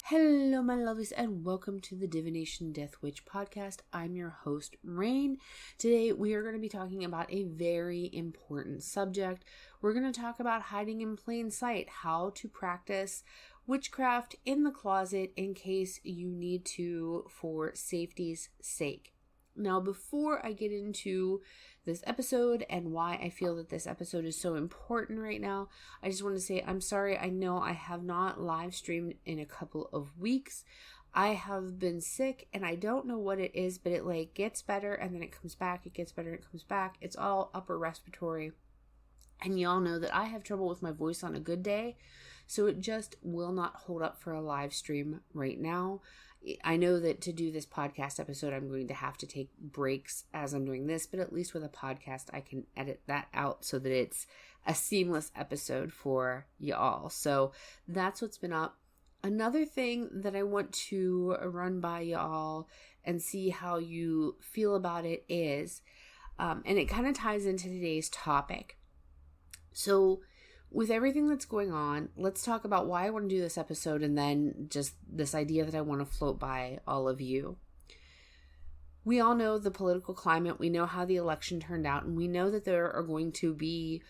Hello, my lovelies, and welcome to the Divination Death Witch podcast. I'm your host, Rain. Today, we are going to be talking about a very important subject. We're going to talk about hiding in plain sight, how to practice witchcraft in the closet in case you need to for safety's sake. Now, before I get into this episode and why I feel that this episode is so important right now, I just want to say I'm sorry. I know I have not live streamed in a couple of weeks. I have been sick and I don't know what it is, but it gets better and then it comes back. It gets better and it comes back. It's all upper respiratory. And y'all know that I have trouble with my voice on a good day, so it just will not hold up for a live stream right now. I know that to do this podcast episode, I'm going to have to take breaks as I'm doing this, but at least with a podcast, I can edit that out so that it's a seamless episode for y'all. So that's what's been up. Another thing that I want to run by y'all and see how you feel about it is, and it kind of ties into today's topic. So with everything that's going on, let's talk about why I want to do this episode and then just this idea that I want to float by all of you. We all know the political climate. We know how the election turned out, and we know that there are going to be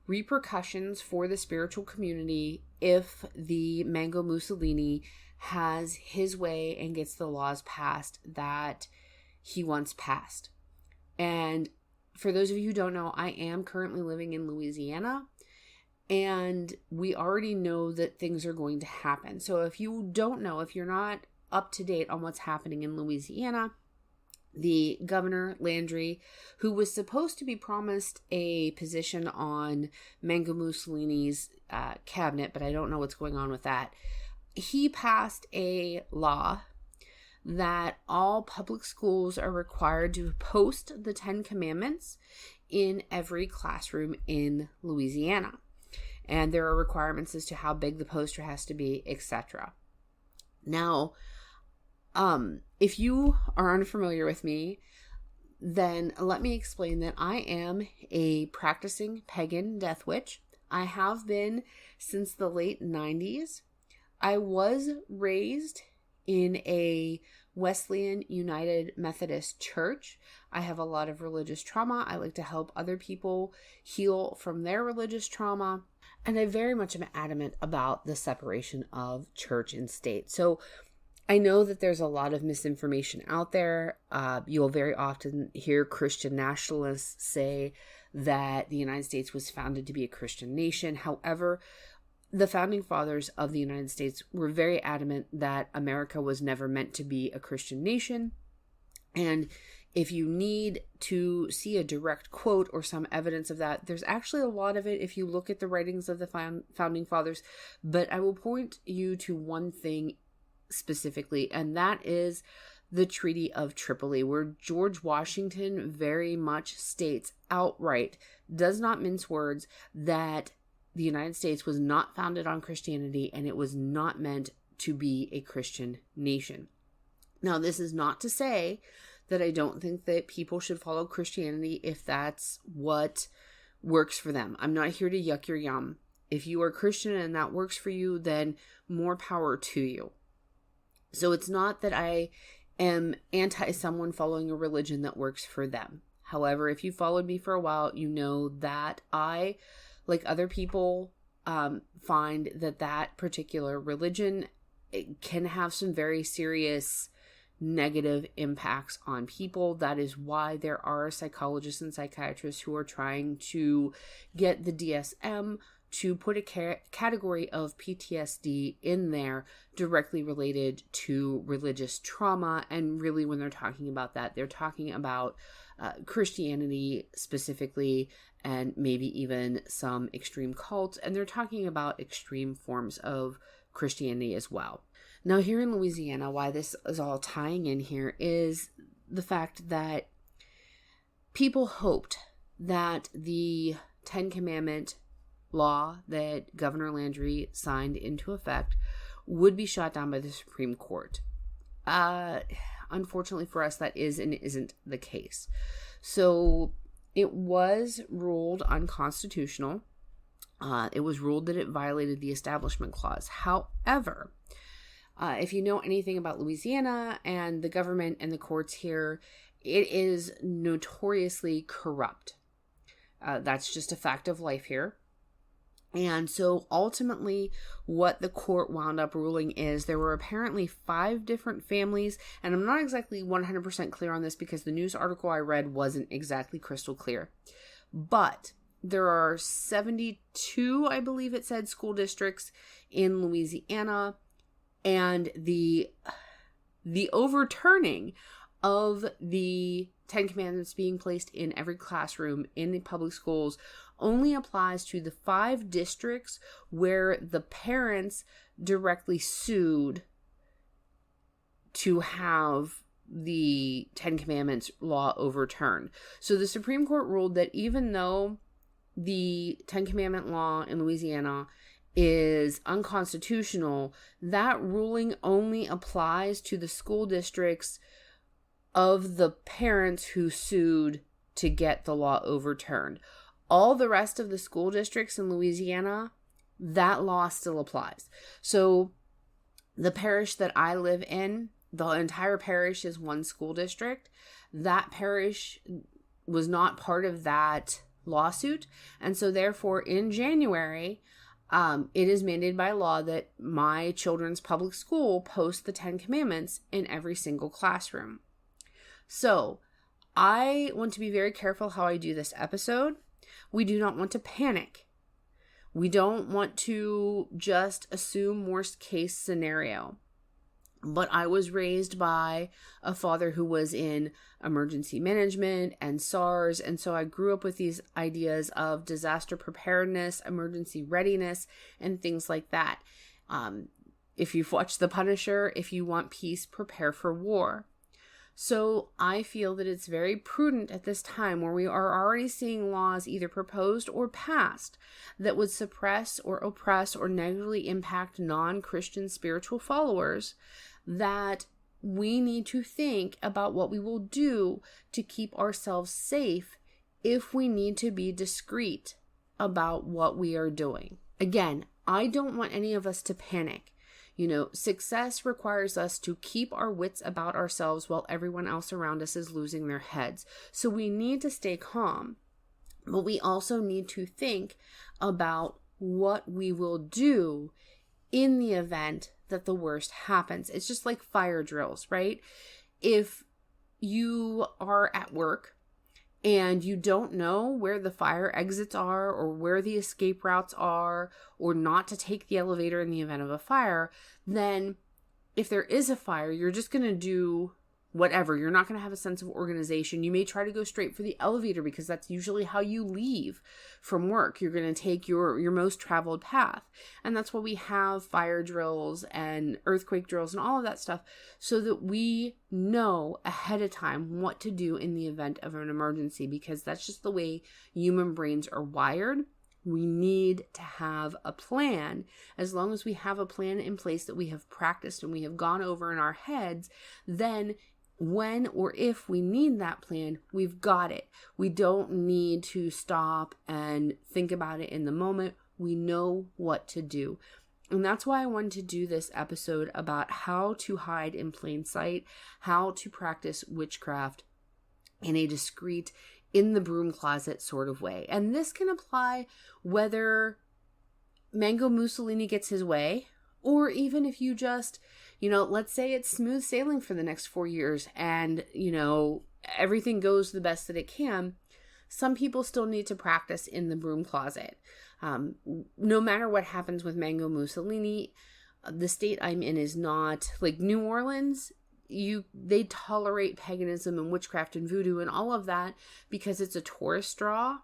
repercussions for the spiritual community if the Mango Mussolini has his way and gets the laws passed that he wants passed. And for those of you who don't know, I am currently living in Louisiana. And we already know that things are going to happen. So if you don't know, if you're not up to date on what's happening in Louisiana, the governor, Landry, who was supposed to be promised a position on Mango Mussolini's cabinet, but I don't know what's going on with that, he passed a law that all public schools are required to post the 10 Commandments in every classroom in Louisiana. And there are requirements as to how big the poster has to be, etc. Now, if you are unfamiliar with me, then let me explain that I am a practicing pagan death witch. I have been since the late 90s. I was raised in a Wesleyan United Methodist Church. I have a lot of religious trauma. I like to help other people heal from their religious trauma. And I very much am adamant about the separation of church and state. So I know that there's a lot of misinformation out there. You'll very often hear Christian nationalists say that the United States was founded to be a Christian nation. However, the founding fathers of the United States were very adamant that America was never meant to be a Christian nation. And if you need to see a direct quote or some evidence of that, there's actually a lot of it if you look at the writings of the founding fathers. But I will point you to one thing specifically, and that is the Treaty of Tripoli, where George Washington very much states outright, does not mince words, that the United States was not founded on Christianity and it was not meant to be a Christian nation. Now, this is not to say that I don't think that people should follow Christianity if that's what works for them. I'm not here to yuck your yum. If you are Christian and that works for you, then more power to you. So it's not that I am anti someone following a religion that works for them. However, if you followed me for a while, you know that I, like other people, find that particular religion can have some very serious negative impacts on people. That is why there are psychologists and psychiatrists who are trying to get the DSM to put a category of PTSD in there directly related to religious trauma. And really, when they're talking about that, they're talking about Christianity specifically, and maybe even some extreme cults. And they're talking about extreme forms of Christianity as well. Now, here in Louisiana, why this is all tying in here is the fact that people hoped that the 10 Commandment law that Governor Landry signed into effect would be shot down by the Supreme Court. Unfortunately for us, that is and isn't the case. So it was ruled unconstitutional. It was ruled that it violated the Establishment Clause. However, If you know anything about Louisiana and the government and the courts here, it is notoriously corrupt. That's just a fact of life here. And so ultimately what the court wound up ruling is there were apparently 5 different families, and I'm not exactly 100% clear on this because the news article I read wasn't exactly crystal clear. But there are 72, I believe it said, school districts in Louisiana, and the overturning of the 10 Commandments being placed in every classroom in the public schools only applies to the 5 districts where the parents directly sued to have the 10 Commandments law overturned. So the Supreme Court ruled that even though the 10 Commandment law in Louisiana is unconstitutional, that ruling only applies to the school districts of the parents who sued to get the law overturned. All the rest of the school districts in Louisiana, that law still applies. So the parish that I live in, the entire parish is one school district. That parish was not part of that lawsuit. And so therefore in January, it is mandated by law that my children's public school post the 10 Commandments in every single classroom. So I want to be very careful how I do this episode. We do not want to panic. We don't want to just assume worst case scenario. But I was raised by a father who was in emergency management and SARS. And so I grew up with these ideas of disaster preparedness, emergency readiness, and things like that. If you've watched The Punisher, if you want peace, prepare for war. So I feel that it's very prudent at this time where we are already seeing laws either proposed or passed that would suppress or oppress or negatively impact non-Christian spiritual followers, that we need to think about what we will do to keep ourselves safe if we need to be discreet about what we are doing. Again, I don't want any of us to panic. Success requires us to keep our wits about ourselves while everyone else around us is losing their heads. So we need to stay calm, but we also need to think about what we will do in the event that the worst happens. It's just like fire drills, right? If you are at work and you don't know where the fire exits are or where the escape routes are or not to take the elevator in the event of a fire, then if there is a fire, you're just going to do whatever. You're not going to have a sense of organization. You may try to go straight for the elevator because that's usually how you leave from work. You're going to take your most traveled path. And that's why we have fire drills and earthquake drills and all of that stuff, so that we know ahead of time what to do in the event of an emergency, because that's just the way human brains are wired. We need to have a plan. As long as we have a plan in place that we have practiced and we have gone over in our heads, then when or if we need that plan, we've got it. We don't need to stop and think about it in the moment. We know what to do. And that's why I wanted to do this episode about how to hide in plain sight, how to practice witchcraft in a discreet, in the broom closet sort of way. And this can apply whether Mango Mussolini gets his way, or even if you just, let's say it's smooth sailing for the next 4 years and, everything goes the best that it can. Some people still need to practice in the broom closet. No matter what happens with Mango Mussolini, the state I'm in is not like New Orleans. They tolerate paganism and witchcraft and voodoo and all of that because it's a tourist draw.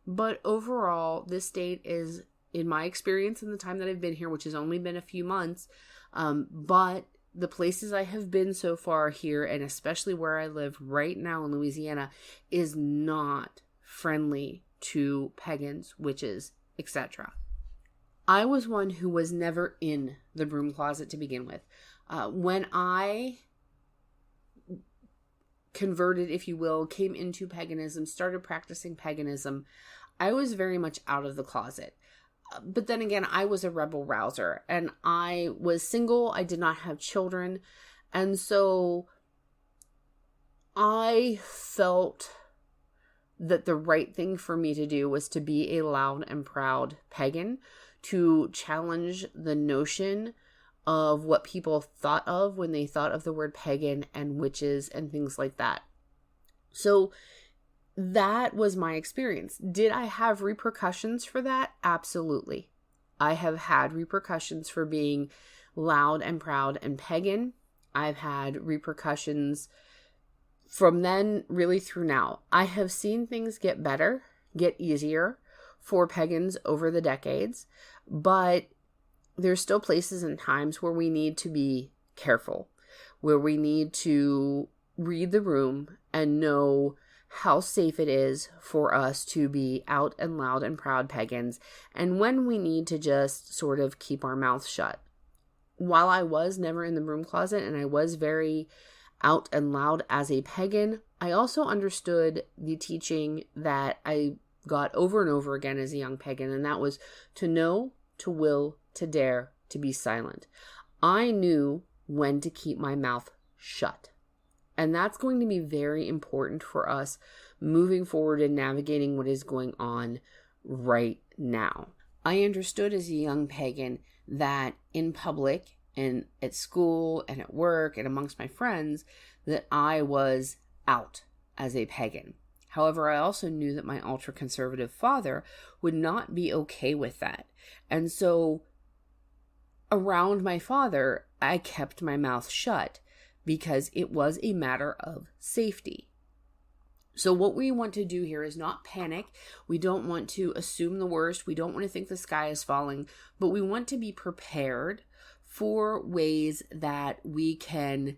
But overall, this state is, in my experience in the time that I've been here, which has only been a few months, but the places I have been so far here, and especially where I live right now in Louisiana, is not friendly to pagans, witches, etc. I was one who was never in the broom closet to begin with. When I converted, if you will, came into paganism, started practicing paganism, I was very much out of the closet. But then again, I was a rebel rouser, and I was single. I did not have children. And so I felt that the right thing for me to do was to be a loud and proud pagan, to challenge the notion of what people thought of when they thought of the word pagan and witches and things like that. So that was my experience. Did I have repercussions for that? Absolutely. I have had repercussions for being loud and proud and pagan. I've had repercussions from then really through now. I have seen things get better, get easier for pagans over the decades, but there's still places and times where we need to be careful, where we need to read the room and know how safe it is for us to be out and loud and proud pagans, and when we need to just sort of keep our mouths shut. While I was never in the broom closet and I was very out and loud as a pagan, I also understood the teaching that I got over and over again as a young pagan, and that was to know, to will, to dare, to be silent. I knew when to keep my mouth shut. And that's going to be very important for us moving forward and navigating what is going on right now. I understood as a young pagan that in public and at school and at work and amongst my friends that I was out as a pagan. However, I also knew that my ultra-conservative father would not be okay with that. And so around my father, I kept my mouth shut, because it was a matter of safety. So what we want to do here is not panic. We don't want to assume the worst. We don't want to think the sky is falling, but we want to be prepared for ways that we can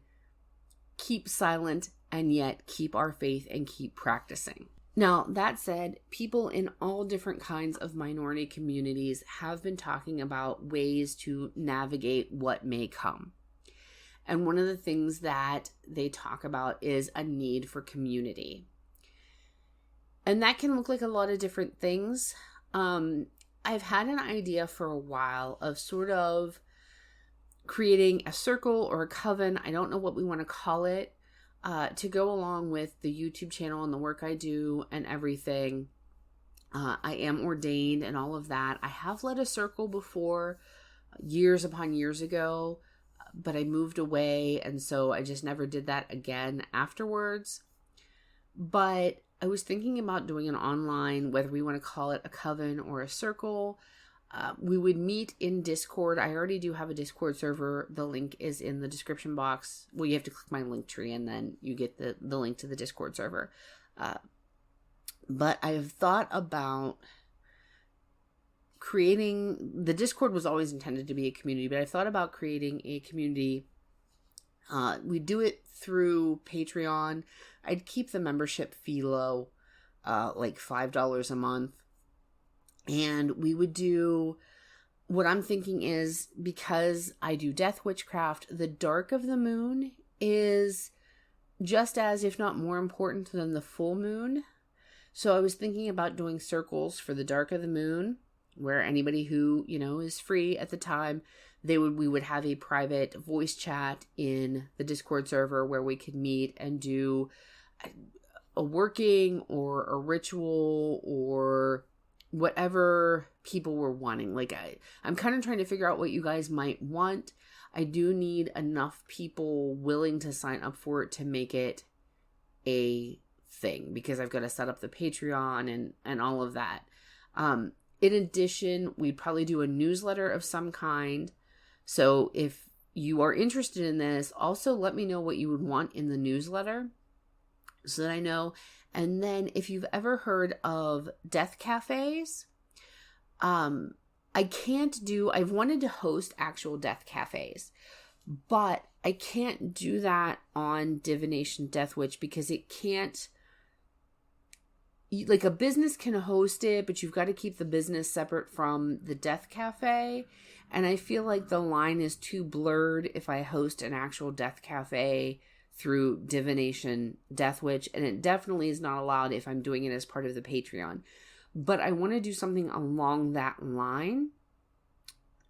keep silent and yet keep our faith and keep practicing. Now, that said, people in all different kinds of minority communities have been talking about ways to navigate what may come. And one of the things that they talk about is a need for community. And that can look like a lot of different things. I've had an idea for a while of sort of creating a circle or a coven, I don't know what we want to call it, to go along with the YouTube channel and the work I do and everything. I am ordained and all of that. I have led a circle before, years upon years ago, but I moved away, and so I just never did that again afterwards. But I was thinking about doing an online, whether we want to call it a coven or a circle. We would meet in Discord. I already do have a Discord server. The link is in the description box. Well, you have to click my link tree, and then you get the link to the Discord server. But I've thought about creating, the Discord was always intended to be a community, but I've thought about creating a community. We do it through Patreon. I'd keep the membership fee low, like $5 a month. And we would do, what I'm thinking is, because I do death witchcraft, the dark of the moon is just as, if not more important than the full moon. So I was thinking about doing circles for the dark of the moon, where anybody who, is free at the time, we would have a private voice chat in the Discord server where we could meet and do a working or a ritual or whatever people were wanting. Like I'm kind of trying to figure out what you guys might want. I do need enough people willing to sign up for it to make it a thing, because I've got to set up the Patreon and all of that. In addition, we'd probably do a newsletter of some kind. So if you are interested in this, also let me know what you would want in the newsletter so that I know. And then if you've ever heard of death cafes, I've wanted to host actual death cafes, but I can't do that on Divination Death Witch because it can't, like a business can host it, but you've got to keep the business separate from the death cafe. And I feel like the line is too blurred if I host an actual death cafe through Divination Death Witch. And it definitely is not allowed if I'm doing it as part of the Patreon. but I want to do something along that line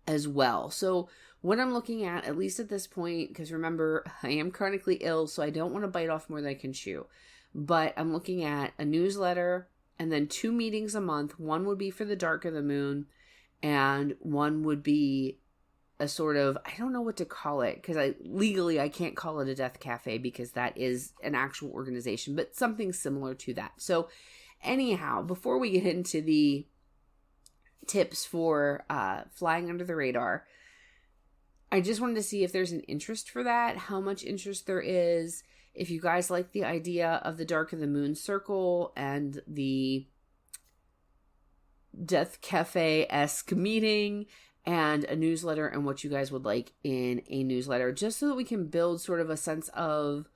as well. So what I'm looking at least at this point, because remember, I am chronically ill, so I don't want to bite off more than I can chew, but I'm looking at a newsletter and then 2 meetings a month. One would be for the dark of the moon, and one would be a sort of, I don't know what to call it, because I can't call it a death cafe because that is an actual organization, but something similar to that. So anyhow, before we get into the tips for flying under the radar, I just wanted to see if there's an interest for that, how much interest there is, if you guys like the idea of the Dark of the Moon Circle and the Death Cafe-esque meeting and a newsletter, and what you guys would like in a newsletter, just so that we can build sort of a sense of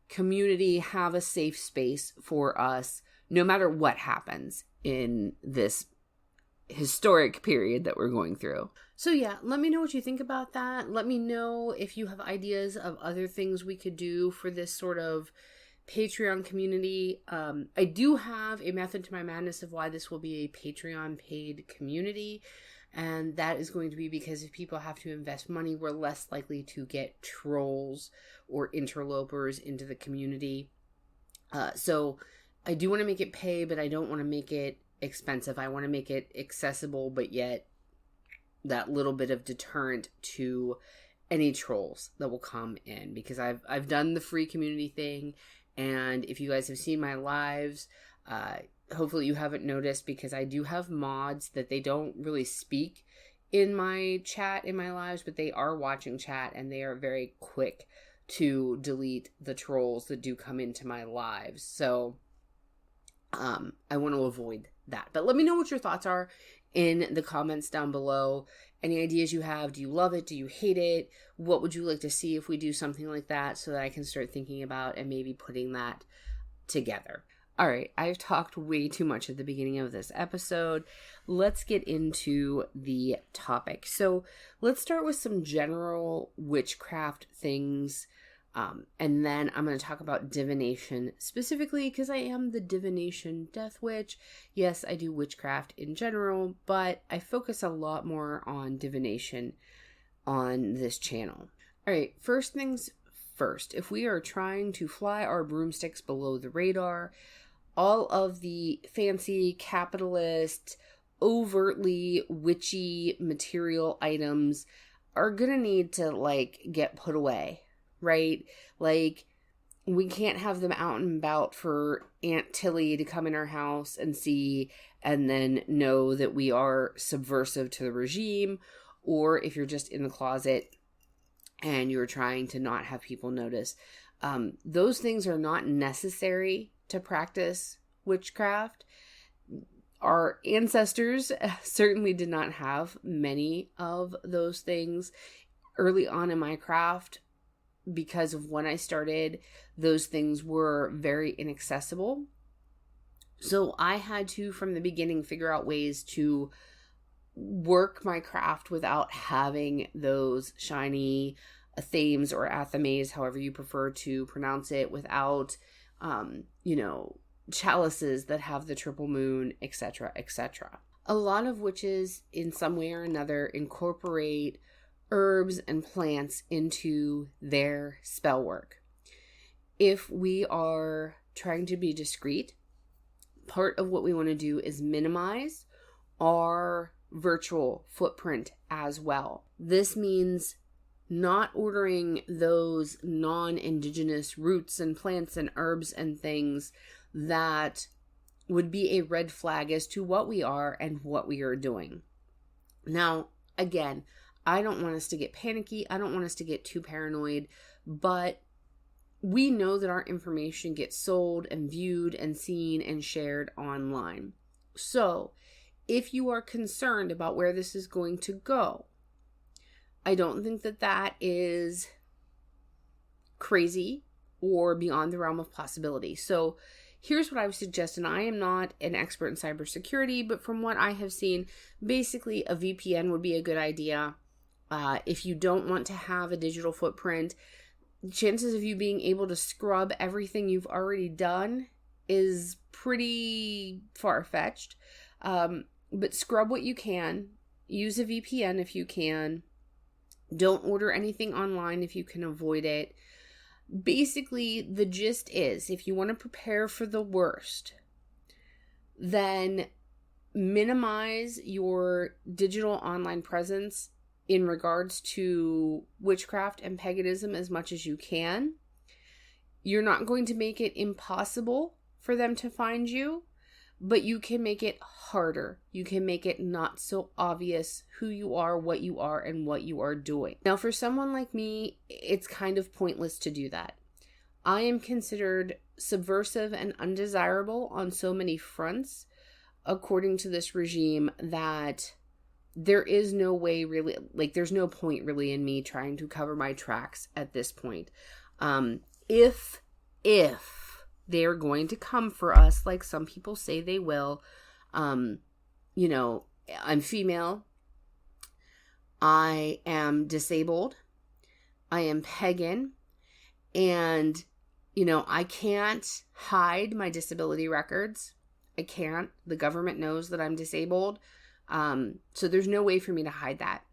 community, have a safe space for us, no matter what happens in this historic period that we're going through. So yeah, let me know what you think about that. Let me know if you have ideas of other things we could do for this sort of Patreon community. I do have a method to my madness of why this will be a Patreon paid community, and that is going to be because if people have to invest money, we're less likely to get trolls or interlopers into the community. So I do want to make it pay, but I don't want to make it expensive. I want to make it accessible, but yet that little bit of deterrent to any trolls that will come in, because I've done the free community thing, and if you guys have seen my lives, hopefully you haven't noticed, because I do have mods that they don't really speak in my chat in my lives, but they are watching chat, and they are very quick to delete the trolls that do come into my lives. So I want to avoid that. But let me know what your thoughts are in the comments down below. Any ideas you have? Do you love it? Do you hate it? What would you like to see if we do something like that, so that I can start thinking about and maybe putting that together? All right, I've talked way too much at the beginning of this episode. Let's get into the topic. So let's start with some general witchcraft things. And then I'm going to talk about divination specifically, because I am the Divination Death Witch. Yes, I do witchcraft in general, but I focus a lot more on divination on this channel. All right, first things first. If we are trying to fly our broomsticks below the radar, all of the fancy capitalist, overtly witchy material items are going to need to get put away. Right? Like, we can't have them out and about for Aunt Tilly to come in our house and see and then know that we are subversive to the regime. Or if you're just in the closet and you're trying to not have people notice. Those things are not necessary to practice witchcraft. Our ancestors certainly did not have many of those things. Early on in my craft, because of when I started, those things were very inaccessible. So I had to, from the beginning, figure out ways to work my craft without having those shiny themes or athames, however you prefer to pronounce it, without, chalices that have the triple moon, etc., etc. A lot of witches, in some way or another, incorporate herbs and plants into their spell work. If we are trying to be discreet, part of what we want to do is minimize our virtual footprint as well. This means not ordering those non-indigenous roots and plants and herbs and things that would be a red flag as to what we are and what we are doing. Now, again, I don't want us to get panicky. I don't want us to get too paranoid, but we know that our information gets sold and viewed and seen and shared online. So if you are concerned about where this is going to go, I don't think that that is crazy or beyond the realm of possibility. So here's what I would suggest, and I am not an expert in cybersecurity, but from what I have seen, basically a VPN would be a good idea. If you don't want to have a digital footprint, chances of you being able to scrub everything you've already done is pretty far-fetched. But scrub what you can. Use a VPN if you can. Don't order anything online if you can avoid it. Basically, the gist is, if you want to prepare for the worst, then minimize your digital online presence in regards to witchcraft and paganism as much as you can. You're not going to make it impossible for them to find you, but you can make it harder. You can make it not so obvious who you are, and what you are doing. Now, for someone like me, it's kind of pointless to do that. I am considered subversive and undesirable on so many fronts, according to this regime, that there is no way really, there's no point really in me trying to cover my tracks at this point. If they're going to come for us, like some people say they will, I'm female, I am disabled, I am pagan, and, I can't hide my disability records. I can't. The government knows that I'm disabled. So there's no way for me to hide that.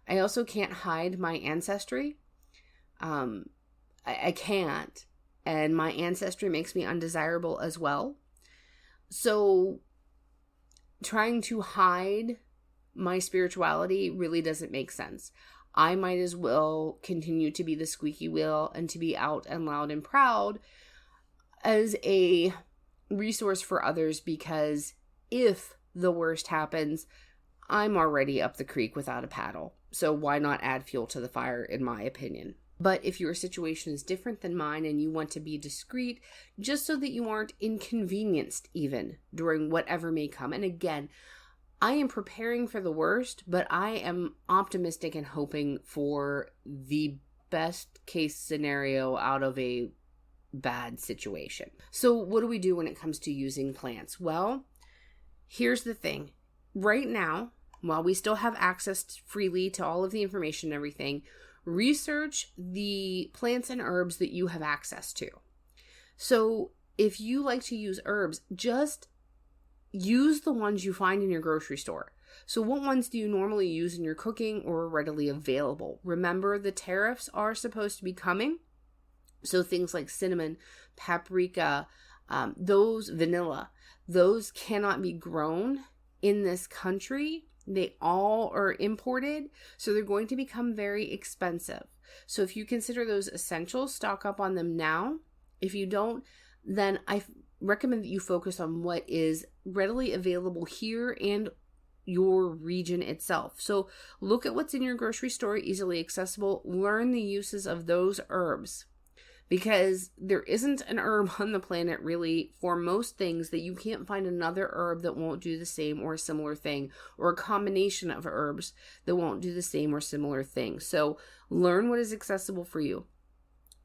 I also can't hide my ancestry. I can't. And my ancestry makes me undesirable as well. So trying to hide my spirituality really doesn't make sense. I might as well continue to be the squeaky wheel and to be out and loud and proud as a resource for others, because if the worst happens, I'm already up the creek without a paddle. So why not add fuel to the fire, in my opinion? But if your situation is different than mine and you want to be discreet, just so that you aren't inconvenienced even during whatever may come. And again, I am preparing for the worst, but I am optimistic and hoping for the best case scenario out of a bad situation. So what do we do when it comes to using plants? Well, here's the thing. Right now, while we still have access freely to all of the information and everything, research the plants and herbs that you have access to. So if you like to use herbs, just use the ones you find in your grocery store. So what ones do you normally use in your cooking or are readily available? Remember, the tariffs are supposed to be coming. So things like cinnamon, paprika, vanilla, those cannot be grown in this country. They all are imported, so they're going to become very expensive. So if you consider those essentials, stock up on them now. If you don't, then I recommend that you focus on what is readily available here and your region itself. So look at what's in your grocery store, easily accessible. Learn the uses of those herbs, because there isn't an herb on the planet really for most things that you can't find another herb that won't do the same or a similar thing, or a combination of herbs that won't do the same or similar thing. So learn what is accessible for you.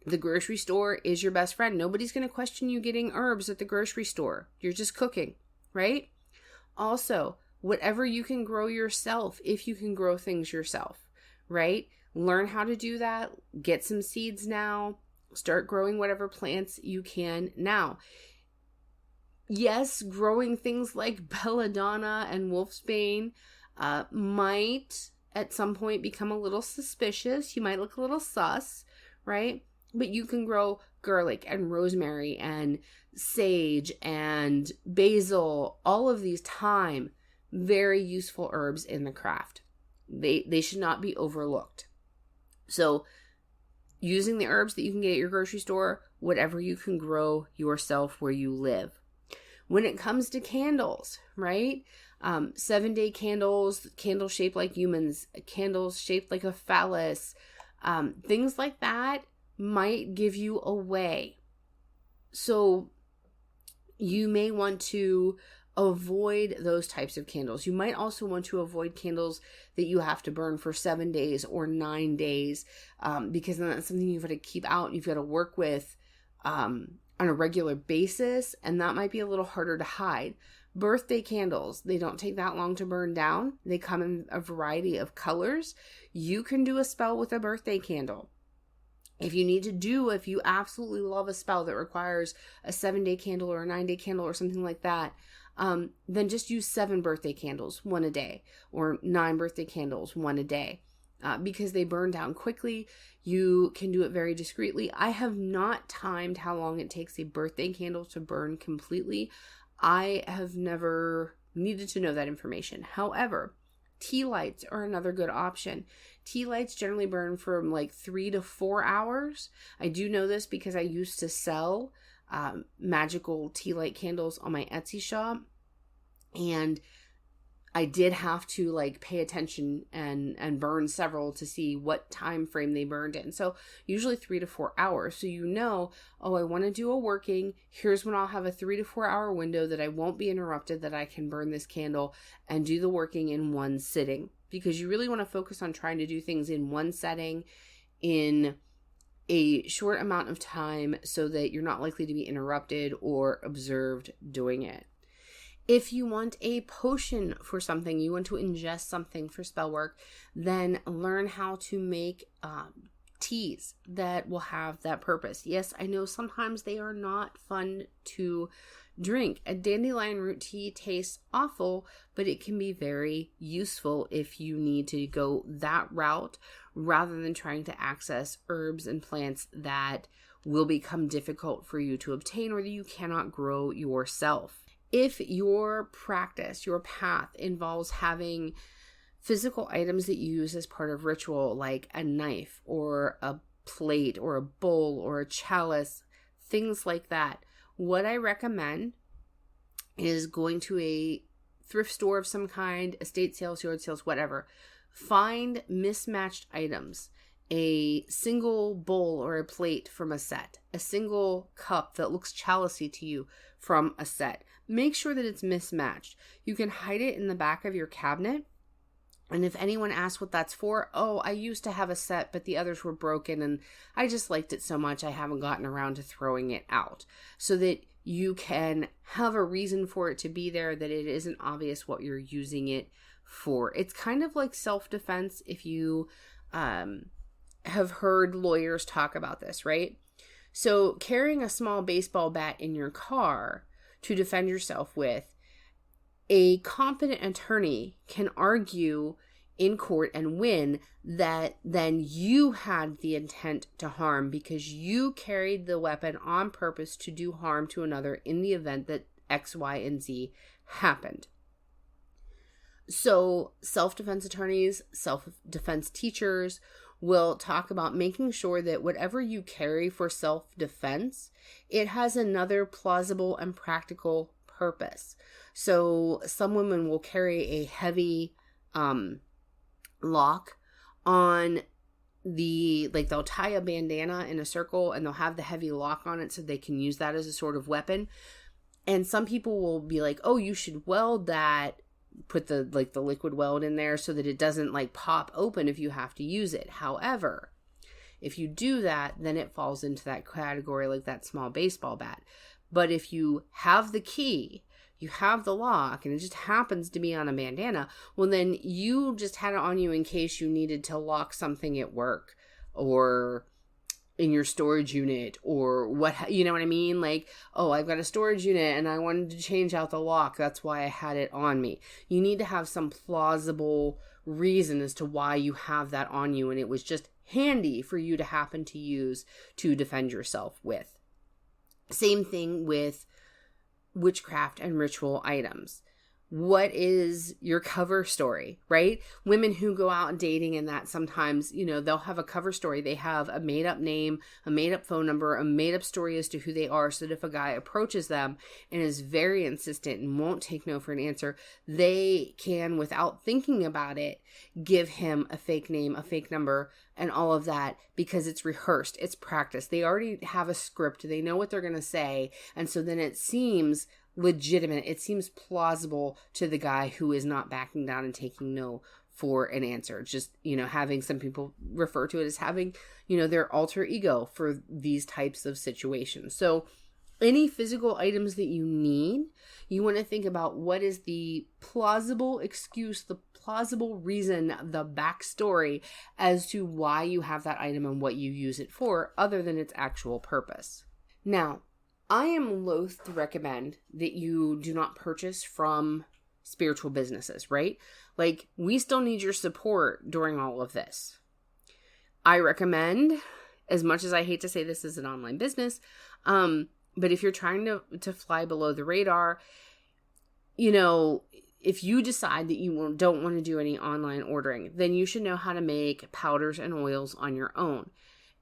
The grocery store is your best friend. Nobody's going to question you getting herbs at the grocery store. You're just cooking, right? Also, whatever you can grow yourself, if you can grow things yourself, right? Learn how to do that. Get some seeds now. Start growing whatever plants you can now. Yes, growing things like belladonna and wolfsbane might at some point become a little suspicious. You might look a little sus, right? But you can grow garlic and rosemary and sage and basil, all of these thyme, very useful herbs in the craft. They should not be overlooked. So using the herbs that you can get at your grocery store, whatever you can grow yourself where you live. When it comes to candles, right? 7-day candles, candles shaped like humans, candles shaped like a phallus, things like that might give you away. So you may want to avoid those types of candles. You might also want to avoid candles that you have to burn for 7 days or 9 days, because then that's something you've got to keep out. You've got to work with on a regular basis, and that might be a little harder to hide. Birthday candles, they don't take that long to burn down. They come in a variety of colors. You can do a spell with a birthday candle. If you absolutely love a spell that requires a 7-day candle or a 9-day candle or something like that, then just use 7 birthday candles, 1 a day, or 9 birthday candles, 1 a day, because they burn down quickly. You can do it very discreetly. I have not timed how long it takes a birthday candle to burn completely. I have never needed to know that information. However, tea lights are another good option. Tea lights generally burn from like 3 to 4 hours. I do know this because I used to sell magical tea light candles on my Etsy shop, and I did have to like pay attention and burn several to see what time frame they burned in. So usually 3 to 4 hours. So I want to do a working. Here's when I'll have a 3 to 4 hour window that I won't be interrupted, that I can burn this candle and do the working in one sitting. Because you really want to focus on trying to do things in one setting in a short amount of time so that you're not likely to be interrupted or observed doing it. If you want a potion for something, you want to ingest something for spell work, then learn how to make teas that will have that purpose. Yes, I know sometimes they are not fun to drink. A dandelion root tea tastes awful, but it can be very useful if you need to go that route rather than trying to access herbs and plants that will become difficult for you to obtain or that you cannot grow yourself. If your practice, your path involves having physical items that you use as part of ritual, like a knife or a plate or a bowl or a chalice, things like that, what I recommend is going to a thrift store of some kind, estate sales, yard sales, whatever. Find mismatched items. A single bowl or a plate from a set. A single cup that looks chalicey to you from a set. Make sure that it's mismatched. You can hide it in the back of your cabinet. And if anyone asks what that's for, I used to have a set, but the others were broken and I just liked it so much I haven't gotten around to throwing it out. So that you can have a reason for it to be there, that it isn't obvious what you're using it for. It's kind of like self-defense if you have heard lawyers talk about this, right? So carrying a small baseball bat in your car to defend yourself with, a competent attorney can argue in court and win that then you had the intent to harm because you carried the weapon on purpose to do harm to another in the event that X, Y, and Z happened. So self-defense attorneys, self-defense teachers will talk about making sure that whatever you carry for self-defense, it has another plausible and practical purpose. So some women will carry a heavy lock on they'll tie a bandana in a circle and they'll have the heavy lock on it so they can use that as a sort of weapon. And some people will be like, you should weld that, put the liquid weld in there so that it doesn't pop open if you have to use it. However, if you do that, then it falls into that category like that small baseball bat. But if you have the key, you have the lock, and it just happens to be on a bandana, well, then you just had it on you in case you needed to lock something at work or in your storage unit or what, you know what I mean? I've got a storage unit and I wanted to change out the lock. That's why I had it on me. You need to have some plausible reason as to why you have that on you, and it was just handy for you to happen to use to defend yourself with. Same thing with witchcraft and ritual items. What is your cover story, right? Women who go out dating and that sometimes, they'll have a cover story. They have a made up name, a made up phone number, a made up story as to who they are, so that if a guy approaches them and is very insistent and won't take no for an answer, they can, without thinking about it, give him a fake name, a fake number, and all of that, because it's rehearsed, it's practiced. They already have a script. They know what they're going to say. And so then it seems legitimate. It seems plausible to the guy who is not backing down and taking no for an answer. Just, having, some people refer to it as having, their alter ego for these types of situations. So Any physical items that you need, you want to think about what is the plausible excuse, the plausible reason, the backstory as to why you have that item and what you use it for, other than its actual purpose. Now, I am loath to recommend that you do not purchase from spiritual businesses, right? Like, we still need your support during all of this. I recommend, as much as I hate to say this is an online business, but if you're trying to fly below the radar, if you decide that you don't want to do any online ordering, then you should know how to make powders and oils on your own.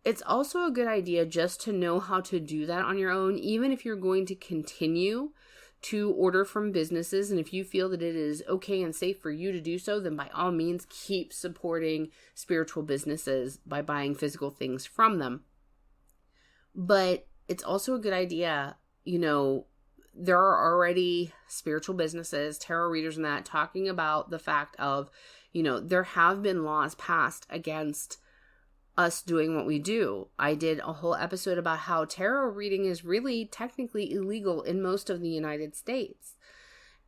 It's also a good idea just to know how to do that on your own, even if you're going to continue to order from businesses. And if you feel that it is okay and safe for you to do so, then by all means, keep supporting spiritual businesses by buying physical things from them. But it's also a good idea, there are already spiritual businesses, tarot readers and that, talking about the fact of, there have been laws passed against us doing what we do. I did a whole episode about how tarot reading is really technically illegal in most of the United States.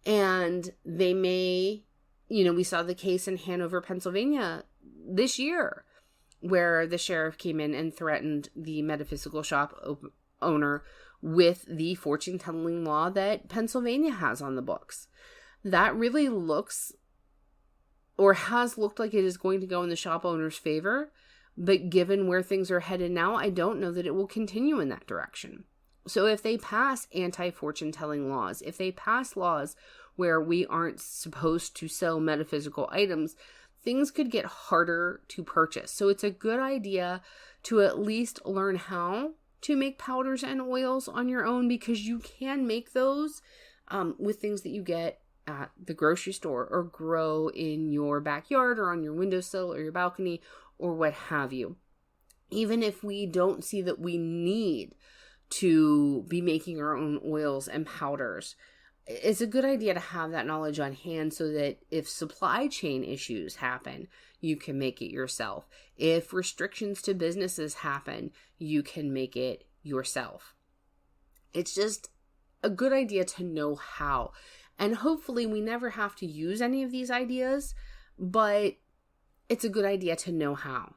And they may, we saw the case in Hanover, Pennsylvania this year, where the sheriff came in and threatened the metaphysical shop owner with the fortune-telling law that Pennsylvania has on the books. That really looks, or has looked like it is going to go in the shop owner's favor. But given where things are headed now, I don't know that it will continue in that direction. So if they pass anti-fortune telling laws, if they pass laws where we aren't supposed to sell metaphysical items, things could get harder to purchase. So it's a good idea to at least learn how to make powders and oils on your own, because you can make those with things that you get at the grocery store or grow in your backyard or on your windowsill or your balcony or what have you. Even if we don't see that we need to be making our own oils and powders, it's a good idea to have that knowledge on hand so that if supply chain issues happen, you can make it yourself. If restrictions to businesses happen, you can make it yourself. It's just a good idea to know how. And hopefully we never have to use any of these ideas, but it's a good idea to know how.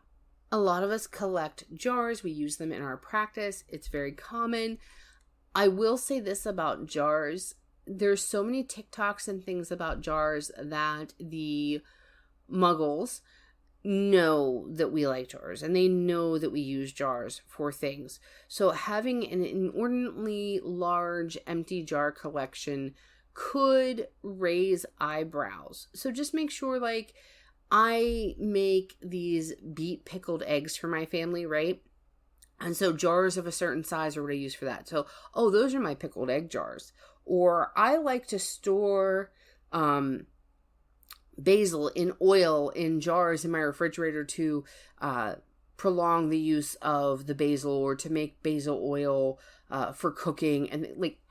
A lot of us collect jars. We use them in our practice. It's very common. I will say this about jars. There's so many TikToks and things about jars that the muggles know that we like jars, and they know that we use jars for things. So having an inordinately large empty jar collection could raise eyebrows. So just make sure, I make these beet pickled eggs for my family, right? And so jars of a certain size are what I use for that. So, those are my pickled egg jars. Or I like to store basil in oil in jars in my refrigerator to prolong the use of the basil, or to make basil oil for cooking, and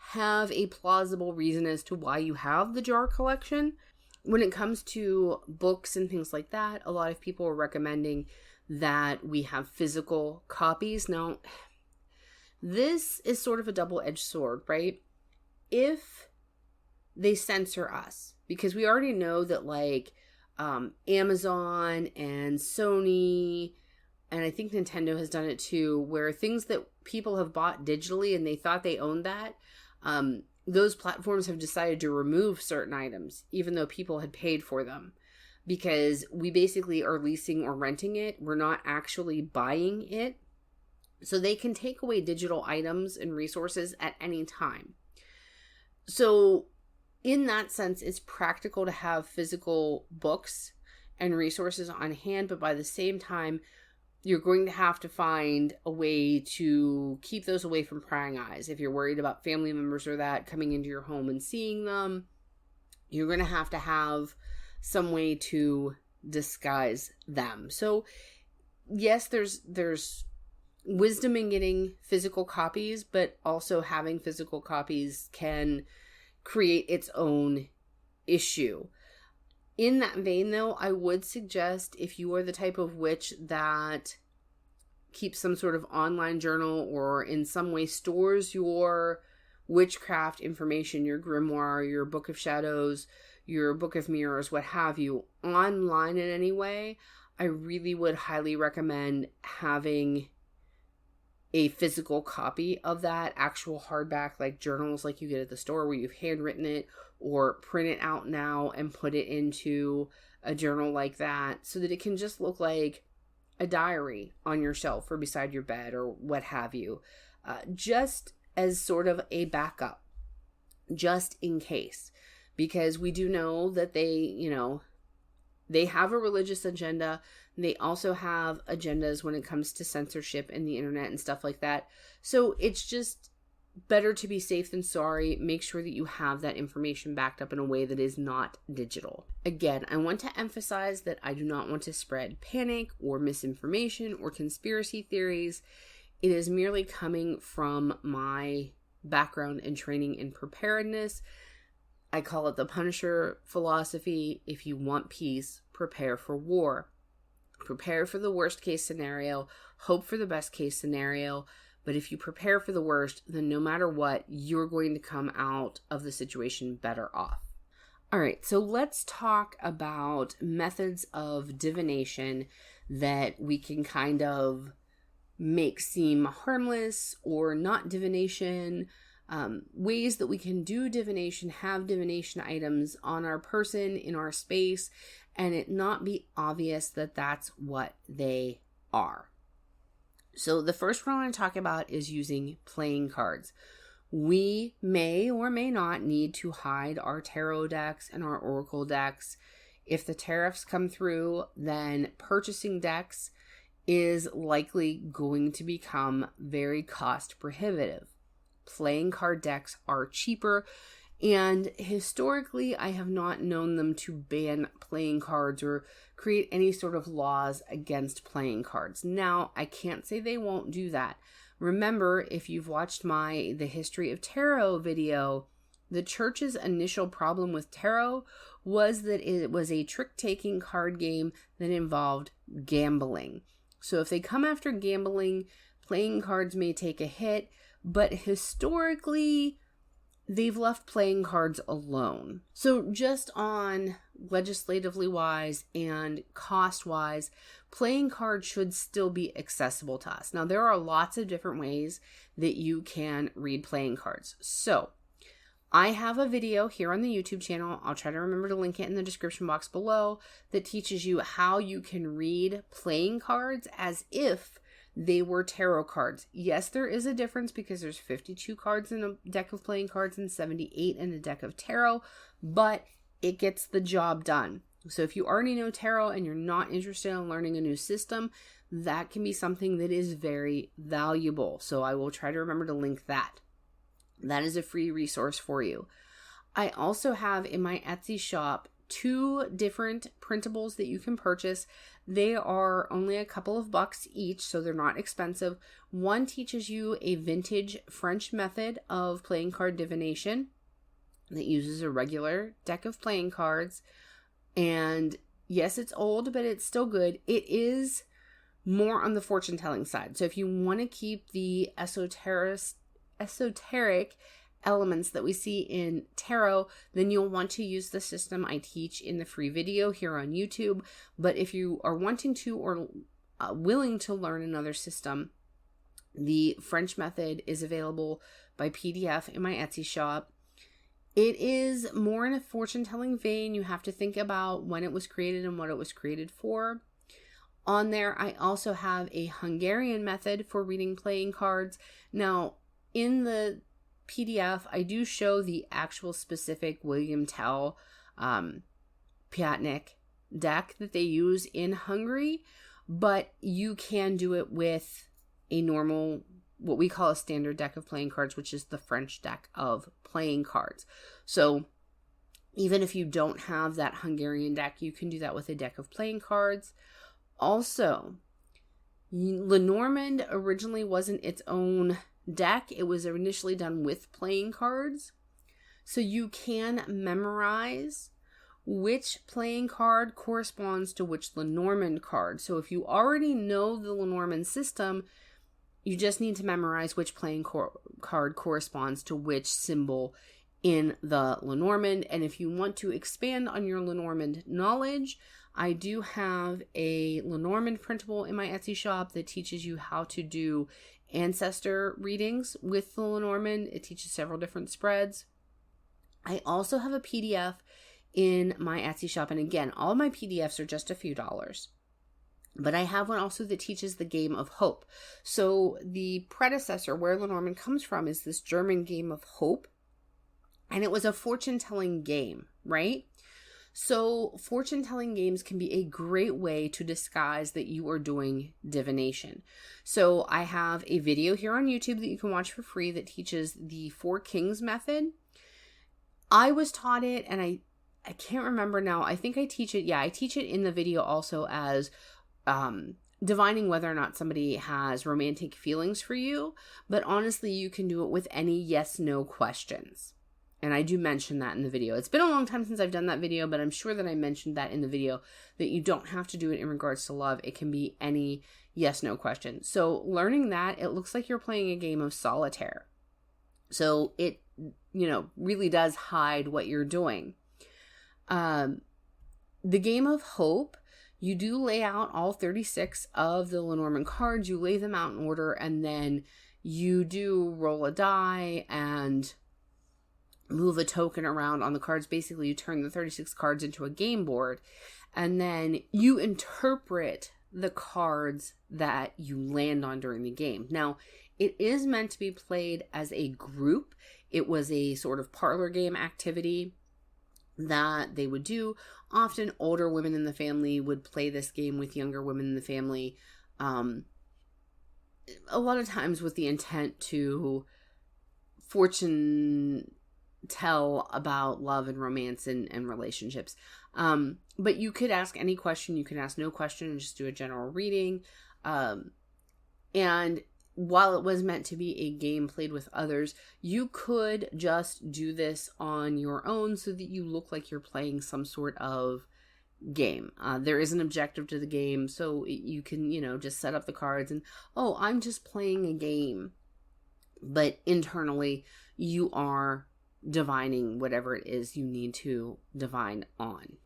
have a plausible reason as to why you have the jar collection. When it comes to books and things like that, a lot of people are recommending that we have physical copies. Now, this is sort of a double-edged sword, right? If they censor us, because we already know that Amazon and Sony, and I think Nintendo has done it too, where things that people have bought digitally and they thought they owned that, those platforms have decided to remove certain items, even though people had paid for them, because we basically are leasing or renting it. We're not actually buying it. So they can take away digital items and resources at any time. So in that sense, it's practical to have physical books and resources on hand, but by the same time, you're going to have to find a way to keep those away from prying eyes. If you're worried about family members or that coming into your home and seeing them, you're going to have some way to disguise them. So yes, there's wisdom in getting physical copies, but also having physical copies can create its own issue. In that vein, though, I would suggest, if you are the type of witch that keeps some sort of online journal or in some way stores your witchcraft information, your grimoire, your book of shadows, your book of mirrors, what have you, online in any way, I really would highly recommend having a physical copy of that actual hardback, like journals like you get at the store where you've handwritten it, or print it out now and put it into a journal like that so that it can just look like a diary on your shelf or beside your bed or what have you, just as sort of a backup, just in case. Because we do know that they have a religious agenda. They also have agendas when it comes to censorship and the internet and stuff like that. So it's just better to be safe than sorry. Make sure that you have that information backed up in a way that is not digital. Again, I want to emphasize that I do not want to spread panic or misinformation or conspiracy theories. It is merely coming from my background and training in preparedness. I call it the Punisher philosophy. If you want peace, prepare for war. Prepare for the worst case scenario. Hope for the best case scenario. But if you prepare for the worst, then no matter what, you're going to come out of the situation better off. All right, so let's talk about methods of divination that we can kind of make seem harmless or not divination. Ways that we can do divination, have divination items on our person, in our space, and it not be obvious that that's what they are. So the first one I want to talk about is using playing cards. We may or may not need to hide our tarot decks and our oracle decks. If the tariffs come through, then purchasing decks is likely going to become very cost prohibitive. Playing card decks are cheaper, and historically I have not known them to ban playing cards or create any sort of laws against playing cards. Now, I can't say they won't do that. Remember, if you've watched the History of Tarot video, the church's initial problem with tarot was that it was a trick-taking card game that involved gambling. So if they come after gambling, playing cards may take a hit, but historically, they've left playing cards alone. So just on legislatively wise and cost wise, playing cards should still be accessible to us. Now, there are lots of different ways that you can read playing cards. So I have a video here on the YouTube channel. I'll try to remember to link it in the description box below that teaches you how you can read playing cards as if they were tarot cards. Yes, there is a difference because there's 52 cards in a deck of playing cards and 78 in a deck of tarot, but it gets the job done. So if you already know tarot and you're not interested in learning a new system, that can be something that is very valuable. So I will try to remember to link that. That is a free resource for you. I also have in my Etsy shop 2 different printables that you can purchase. They are only a couple of bucks each, so they're not expensive. One teaches you a vintage French method of playing card divination that uses a regular deck of playing cards. And yes, it's old, but it's still good. It is more on the fortune telling side. So if you want to keep the esoteric elements that we see in tarot, then you'll want to use the system I teach in the free video here on YouTube. But if you are wanting to or willing to learn another system, the French method is available by PDF in my Etsy shop. It is more in a fortune-telling vein. You have to think about when it was created and what it was created for. On there, I also have a Hungarian method for reading playing cards. Now, in the PDF, I do show the actual specific William Tell Piatnik deck that they use in Hungary, but you can do it with a normal, what we call a standard deck of playing cards, which is the French deck of playing cards. So even if you don't have that Hungarian deck, you can do that with a deck of playing cards. Also, Lenormand originally wasn't its own deck. It was initially done with playing cards. So you can memorize which playing card corresponds to which Lenormand card. So if you already know the Lenormand system, You just need to memorize which playing card corresponds to which symbol in the Lenormand. And if you want to expand on your Lenormand knowledge, I do have a Lenormand printable in my Etsy shop that teaches you how to do ancestor readings with the Lenormand. It teaches several different spreads. I also have a PDF in my Etsy shop. And again, all my PDFs are just a few dollars. But I have one also that teaches the game of hope. So the predecessor, where Lenormand comes from, is this German game of hope. And it was a fortune-telling game, right? So fortune-telling games can be a great way to disguise that you are doing divination. So I have a video here on YouTube that you can watch for free that teaches the Four Kings method. I was taught it, and I can't remember now. I think I teach it. Yeah, I teach it in the video also as divining whether or not somebody has romantic feelings for you. But honestly, you can do it with any yes/no questions. And I do mention that in the video. It's been a long time since I've done that video, but I'm sure that I mentioned that in the video, that you don't have to do it in regards to love. It can be any yes/no question. So learning that, it looks like you're playing a game of solitaire. So it, really does hide what you're doing. The game of hope, you do lay out all 36 of the Lenormand cards. You lay them out in order, and then you do roll a die and move a token around on the cards. Basically, you turn the 36 cards into a game board, and then you interpret the cards that you land on during the game. Now, it is meant to be played as a group. It was a sort of parlor game activity that they would do. Often older women in the family would play this game with younger women in the family. A lot of times with the intent to fortune tell about love and romance and relationships. But you could ask any question. You can ask no question and just do a general reading. And while it was meant to be a game played with others, you could just do this on your own so that you look like you're playing some sort of game. There is an objective to the game, so you can, just set up the cards and, I'm just playing a game. But internally, you are divining whatever it is you need to divine on.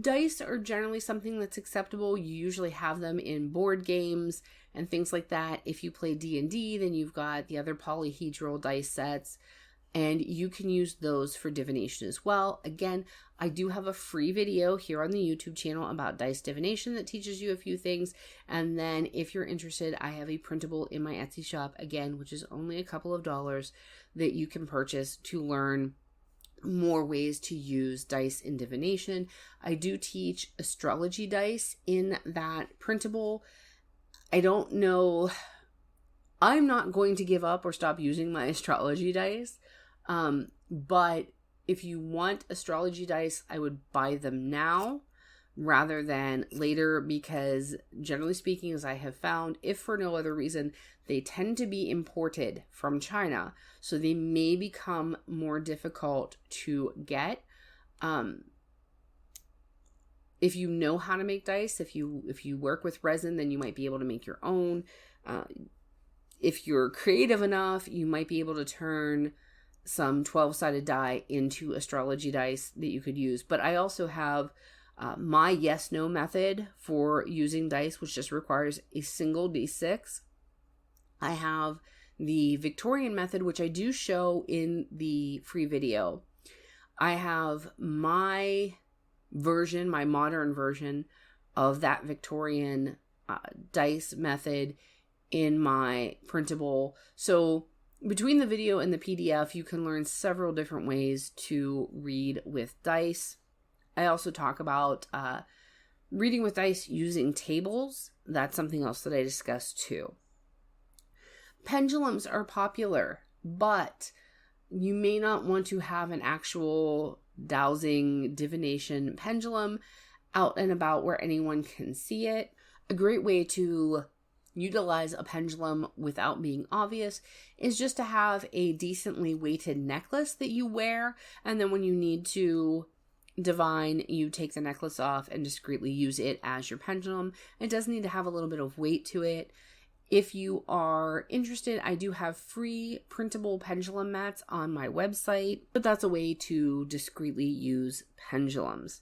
Dice are generally something that's acceptable. You usually have them in board games and things like that. If you play D&D, then you've got the other polyhedral dice sets, and you can use those for divination as well. Again, I do have a free video here on the YouTube channel about dice divination that teaches you a few things. And then if you're interested, I have a printable in my Etsy shop, again, which is only a couple of dollars, that you can purchase to learn more ways to use dice in divination. I do teach astrology dice in that printable. I don't know. I'm not going to give up or stop using my astrology dice. But if you want astrology dice, I would buy them now rather than later, because generally speaking, as I have found, if for no other reason, they tend to be imported from China, so they may become more difficult to get. If you know how to make dice, if you work with resin, then you might be able to make your own. If you're creative enough, you might be able to turn some 12-sided die into astrology dice that you could use. But I also have my yes-no method for using dice, which just requires a single D6. I have the Victorian method, which I do show in the free video. I have my version, my modern version of that Victorian dice method in my printable. So between the video and the PDF, you can learn several different ways to read with dice. I also talk about reading with dice using tables. That's something else that I discussed too. Pendulums are popular, but you may not want to have an actual dowsing divination pendulum out and about where anyone can see it. A great way to utilize a pendulum without being obvious is just to have a decently weighted necklace that you wear, and then when you need to divine, you take the necklace off and discreetly use it as your pendulum. It does need to have a little bit of weight to it. If you are interested, I do have free printable pendulum mats on my website, but that's a way to discreetly use pendulums.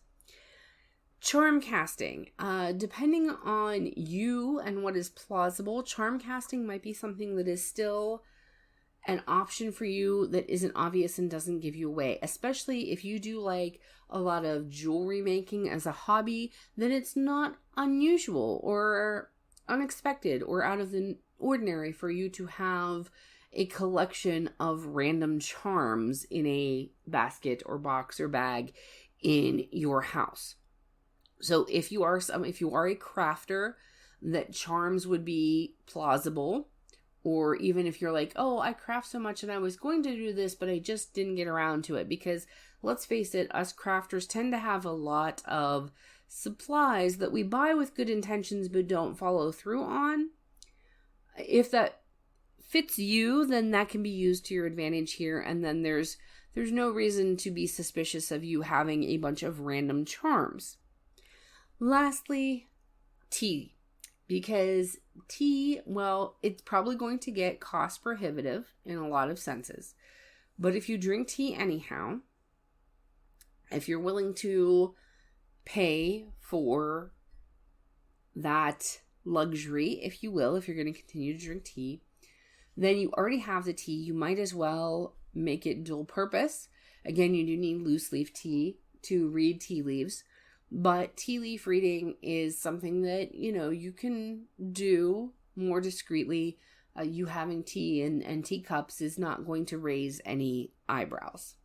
Charm casting. Depending on you and what is plausible, charm casting might be something that is still an option for you that isn't obvious and doesn't give you away. Especially if you do like a lot of jewelry making as a hobby, then it's not unusual or unexpected or out of the ordinary for you to have a collection of random charms in a basket or box or bag in your house. So if you are a crafter, that charms would be plausible. Or even if you're like, oh, I craft so much and I was going to do this, but I just didn't get around to it. Because let's face it, us crafters tend to have a lot of supplies that we buy with good intentions but don't follow through on. If that fits you, then that can be used to your advantage here. And then there's no reason to be suspicious of you having a bunch of random charms. Lastly, tea. Because tea, well, it's probably going to get cost prohibitive in a lot of senses. But if you drink tea anyhow, if you're willing to pay for that luxury, if you will, if you're going to continue to drink tea, then you already have the tea. You might as well make it dual purpose. Again, you do need loose leaf tea to read tea leaves. But tea leaf reading is something that, you can do more discreetly. You having tea and teacups is not going to raise any eyebrows.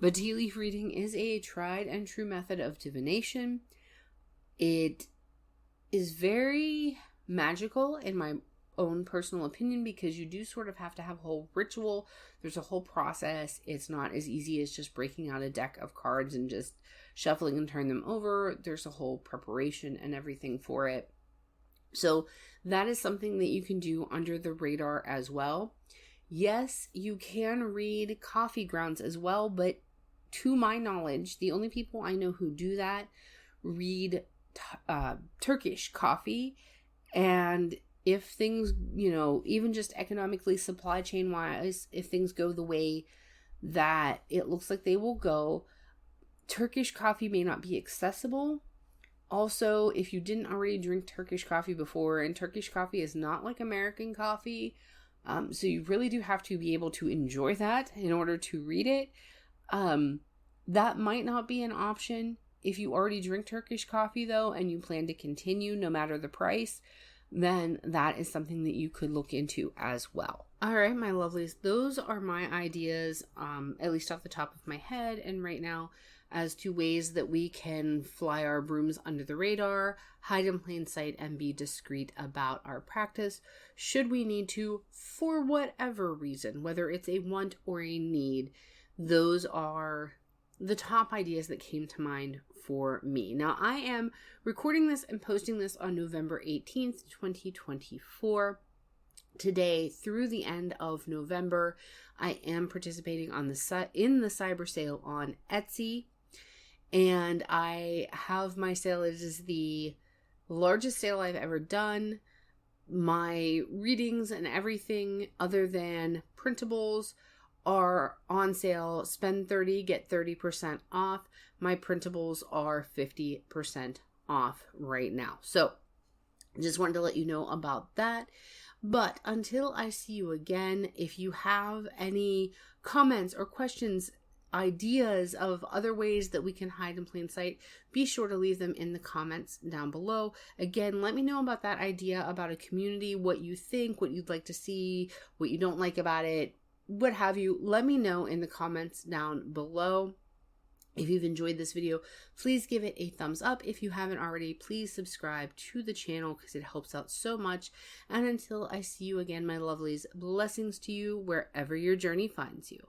But tea leaf reading is a tried and true method of divination. It is very magical in my own personal opinion because you do sort of have to have a whole ritual. There's a whole process. It's not as easy as just breaking out a deck of cards and just shuffling and turn them over. There's a whole preparation and everything for it. So that is something that you can do under the radar as well. Yes, you can read coffee grounds as well, but to my knowledge, the only people I know who do that read Turkish coffee. And if things, even just economically, supply chain wise, if things go the way that it looks like they will go, Turkish coffee may not be accessible. Also, if you didn't already drink Turkish coffee before, and Turkish coffee is not like American coffee, so you really do have to be able to enjoy that in order to read it. That might not be an option. If you already drink Turkish coffee though, and you plan to continue no matter the price, then that is something that you could look into as well. All right, my lovelies, those are my ideas, at least off the top of my head and right now, as to ways that we can fly our brooms under the radar, hide in plain sight, and be discreet about our practice should we need to, for whatever reason, whether it's a want or a need. Those are the top ideas that came to mind for me. Now, I am recording this and posting this on November 18th, 2024. Today, through the end of November, I am participating in the cyber sale on Etsy. And I have my sale. It is the largest sale I've ever done. My readings and everything other than printables are on sale. Spend 30, get 30% off. My printables are 50% off right now. So just wanted to let you know about that. But until I see you again, if you have any comments or questions, ideas of other ways that we can hide in plain sight, be sure to leave them in the comments down below. Again, let me know about that idea about a community, what you think, what you'd like to see, what you don't like about it, what have you. Let me know in the comments down below. If you've enjoyed this video, please give it a thumbs up. If you haven't already, please subscribe to the channel because it helps out so much. And until I see you again, my lovelies, blessings to you wherever your journey finds you.